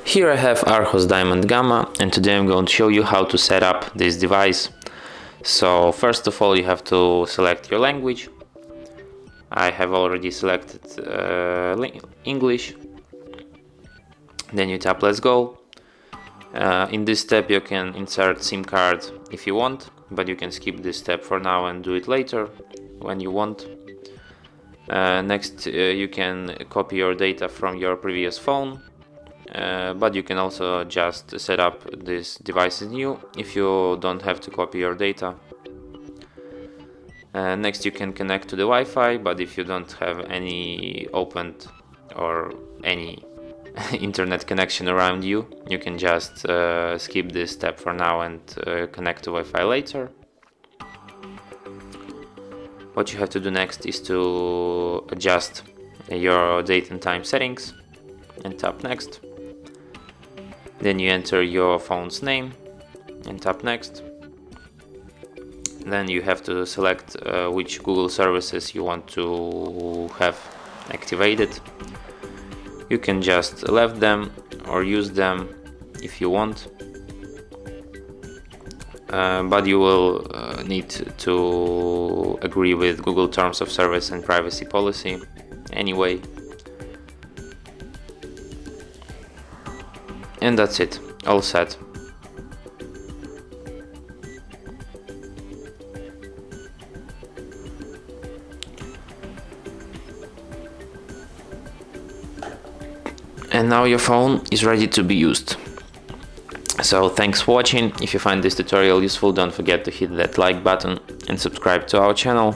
Here I have ARCHOS Diamond Gamma, and today I'm going to show you how to set up this device. So first of all, you have to select your language. I have already selected English. Then you tap Let's Go. In this step you can insert SIM card if you want, but you can skip this step for now and do it later when you want. Next you can copy your data from your previous phone. But you can also just set up this device as new if you don't have to copy your data. Next you can connect to the Wi-Fi, but if you don't have any opened or any internet connection around you, you can just skip this step for now and connect to Wi-Fi later. What you have to do next is to adjust your date and time settings and tap next. Then you enter your phone's name and tap next. Then you have to select which Google services you want to have activated. You can just leave them or use them if you want, but you will need to agree with Google Terms of Service and Privacy Policy anyway. And that's it, all set. And now your phone is ready to be used. So thanks for watching. If you find this tutorial useful, don't forget to hit that like button and subscribe to our channel.